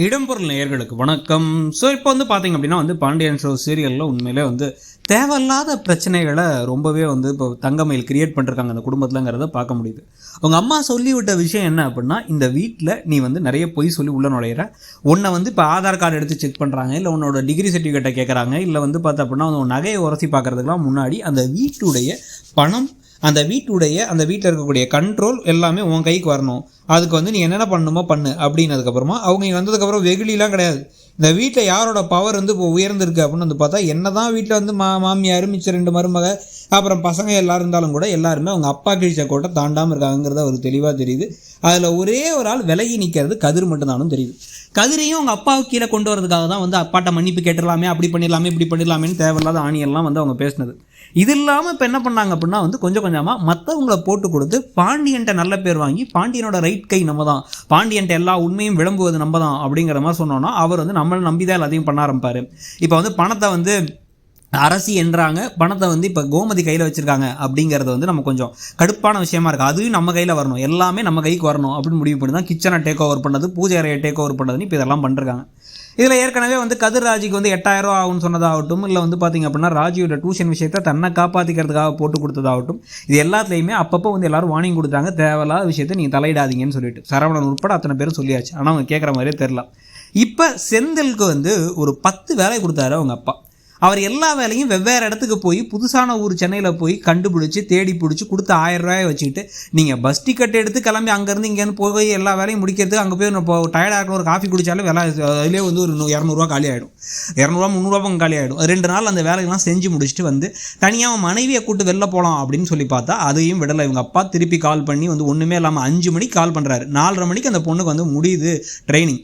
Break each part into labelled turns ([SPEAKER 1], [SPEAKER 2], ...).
[SPEAKER 1] இடம்பொருள் நேயர்களுக்கு வணக்கம். ஸோ இப்போ பார்த்தீங்க அப்படின்னா பாண்டியன் ஷோ சீரியலில் உண்மையிலே தேவையில்லாத பிரச்சனைகளை ரொம்பவே இப்போ தங்கமயில் கிரியேட் பண்ணிருக்காங்க அந்த குடும்பத்தில்ங்கிறத பார்க்க முடியுது. அவங்க அம்மா சொல்லிவிட்ட விஷயம் என்ன அப்படின்னா, இந்த வீட்டில் நீ நிறைய பொய் சொல்லி உள்ள நுழையிற, உன்னை இப்போ ஆதார் கார்டு எடுத்து செக் பண்ணுறாங்க, இல்லை உன்னோட டிகிரி சர்டிஃபிகேட்டை கேட்குறாங்க, இல்லை பார்த்தா அப்படின்னா உன் நகையை உரசி பார்க்குறதுக்கெலாம் முன்னாடி அந்த வீட்டுடைய பணம், அந்த வீட்டில் இருக்கக்கூடிய கண்ட்ரோல் எல்லாமே உன் கைக்கு வரணும். அதுக்கு நீ என்னென்ன பண்ணணுமோ பண்ணு அப்படின்னதுக்கப்புறமா அவங்க இங்கே வந்ததுக்கப்புறம் வெகுளிலாம் கிடையாது. இந்த வீட்டில் யாரோட பவர் இப்போ உயர்ந்திருக்கு அப்படின்னு பார்த்தா, என்ன தான் வீட்டில் மாமியார் மிச்சம் 2 மருமக அப்புறம் பசங்க எல்லோரும் இருந்தாலும் கூட எல்லாருமே அவங்க அப்பா கிழிச்ச கோட்டை தாண்டாமல் இருக்காங்கிறது ஒரு தெளிவாக தெரியுது. அதில் ஒரே ஒரு ஆள் விலகி நிற்கிறது கதிர் மட்டும்தானும் தெரியுது. கதிரையும் அவங்க அப்பாவுக்கு கீழே கொண்டு வரதுக்காக தான் அப்பாட்ட மன்னிப்பு கேட்டுடலாமே, அப்படி பண்ணிடலாமே, இப்படி பண்ணிடலாமேன்னு தேவையில்லாத ஆணியெல்லாம் அவங்க பேசினது. இது இல்லாமல் இப்போ என்ன பண்ணாங்க அப்படின்னா கொஞ்சம் கொஞ்சமாக மற்றவங்களை போட்டு கொடுத்து பாண்டியன்ட்ட நல்ல பேர் வாங்கி, பாண்டியனோட ரைட் கை நம்ம தான், பாண்டியன்ட்ட எல்லா உண்மையும் விளம்புவது நம்ம தான் அப்படிங்கிற மாதிரி சொன்னோன்னா அவர் நம்மளை நம்பிதான் எல்லாத்தையும் பண்ண ஆரம்பிப்பார். இப்போ பணத்தை அரசி என்றாங்க, பணத்தை இப்போ கோமதி கையில் வச்சுருக்காங்க அப்படிங்கிறது நம்ம கொஞ்சம் கடுப்பான விஷயமா இருக்குது. அதுவும் நம்ம கையில் வரணும், எல்லாமே நம்ம கைக்கு வரணும் அப்படின்னு முடிவு பண்ணி தான் கிச்சனை டேக் ஓவர் பண்ணது, பூஜை அறையை டேக் ஓவர் பண்ணதுன்னு இப்போ இதெல்லாம் பண்ணுறாங்க. இதில் ஏற்கனவே கதிர் ராஜிக்கு 8000 ஆகும்னு சொன்னதாகட்டும், இல்லை பார்த்திங்க அப்படின்னா ராஜியோட டியூஷன் விஷயத்தை தன்னை காப்பாற்றிக்கிறதுக்காக போட்டு கொடுத்ததாகட்டும், இது எல்லாத்துலேயுமே அப்பப்போ எல்லோரும் வார்னிங் கொடுத்தாங்க, தேவையில்லாத விஷயத்தை நீங்கள் தலையிடாதீங்கன்னு சொல்லிட்டு. சரவணன் உட்பட அத்தனை பேரும் சொல்லியாச்சு, ஆனால் அவங்க கேட்குற மாதிரியே தெரில. இப்போ செந்திலுக்கு ஒரு 10 வேலை கொடுத்தாரு அவங்க அப்பா. அவர் எல்லா வேலையும் வெவ்வேறு இடத்துக்கு போய் புதுசான ஊர் சென்னையில் போய் கண்டுபிடிச்சி தேடி பிடிச்சி கொடுத்து 1000 ரூபாயை வச்சுக்கிட்டு நீங்கள் பஸ் டிக்கெட் எடுத்து கிளம்பி அங்கேருந்து இங்கேருந்து போய் எல்லா வேலையும் முடிக்கிறதுக்கு அங்கே போய் டயர்டாக ஒரு காஃபி குடித்தாலே வேலை அதிலே ஒரு 200 காலி ஆகிடும், 200 300 காலி ஆகிடும். 2 நாள் அந்த வேலையெல்லாம் செஞ்சு முடிச்சுட்டு தனியாக மனைவியை கூட்டு வெளில போகலாம் அப்படின்னு சொல்லி பார்த்தா அதையும் விடலை. இவங்க அப்பா திருப்பி கால் பண்ணி ஒன்றுமே இல்லாமல் 5 மணிக்கு கால் பண்ணுறாரு. 4:30 மணிக்கு அந்த பொண்ணுக்கு முடியுது ட்ரைனிங்.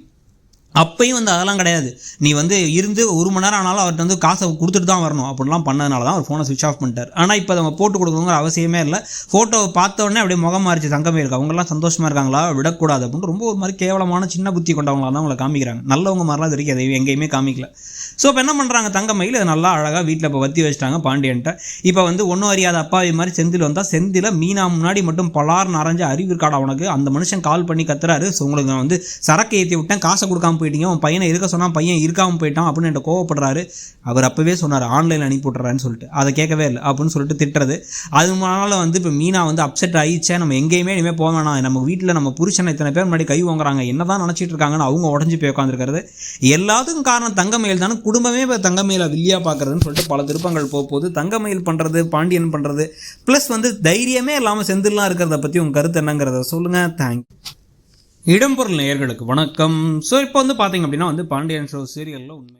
[SPEAKER 1] அப்பையும் அதெல்லாம் கிடையாது, நீ இருந்து 1 மணி நேரம் ஆனாலும் அவர்கிட்ட காசை கொடுத்துட்டு தான் வரணும் அப்படிலாம் பண்ணதுனால தான் அவர் ஃபோனை சுவிட்ச் ஆஃப் பண்ணிட்டார். ஆனால் இப்போ அவங்க போட்டு கொடுக்கணுங்கிற அவசியமே இல்லை. ஃபோட்டோவை பார்த்த உடனே அப்படியே முகம் மாறிச்சு தங்கமே இருக்கு, அவங்களாம் சந்தோஷமாக இருக்காங்களா, விடக்கூடாது அப்படின்னு ரொம்ப ஒரு மாதிரி கேவலமான சின்ன புத்தி கொண்டவங்களா தான் அவங்களை காமிக்கிறாங்க. நல்லவங்க மாதிரிலாம் தெரியும், அதை எங்கேயுமே காமிக்கல. ஸோ இப்போ என்ன பண்ணுறாங்க, தங்கமயில் இதை நல்லா அழகாக வீட்டில் இப்போ வத்தி வச்சுட்டாங்க பாண்டியன்ட்ட. இப்போ ஒன்றும் அறியாத அப்பாவி மாதிரி செந்தில் வந்தால், செந்தில் மீனா முன்னாடி மட்டும் பலார்னு அரைஞ்ச அறிவு இருக்காடா உனக்கு, அந்த மனுஷன் கால் பண்ணி கத்துறாரு, ஸோ உங்களுக்கு நான் சரக்கு ஏற்றி விட்டேன், காசை கொடுக்காம போயிட்டீங்க, உன் பையனை இருக்க சொன்னால் பையன் இருக்காமல் போயிட்டான் அப்படின்னு என்கிட்ட கோவப்படுறாரு. அவர் அப்போவே சொன்னார் ஆன்லைனில் அனுப்பி விட்றான்னு சொல்லிட்டு, அதை கேட்கவே இல்லை அப்படின்னு சொல்லிட்டு திட்டுறது. அதனால இப்போ மீனா அப்செட் ஆகிடுச்சே, நம்ம எங்கேயுமே இனிமேல் போக வேணாம், நம்ம வீட்டில் நம்ம புருஷனை இத்தனை பேர் முன்னாடி கை வாங்குறாங்க, என்ன தான் நினச்சிட்டு இருக்காங்கன்னு அவங்க உடஞ்சி போய் உட்காந்துருக்கிறது. எல்லாத்துக்கும் காரணம் தங்கமயில் தானே. குடும்பமே இப்போ தங்கமயிலை வில்லியா பார்க்குறதுன்னு சொல்லிட்டு பல திருப்பங்கள் போகுது. தங்கமயில் பண்ணுறது, பாண்டியன் பண்ணுறது, ப்ளஸ் தைரியமே இல்லாமல் செந்தில்லாம் இருக்கிறத பற்றி உங்கள் கருத்து என்னங்கிறத சொல்லுங்கள். தேங்க்யூ. இடம்பொருள் நேயர்களுக்கு வணக்கம். ஸோ இப்போ பார்த்தீங்க அப்படின்னா பாண்டியன் ஷோ சீரியலில் உண்மை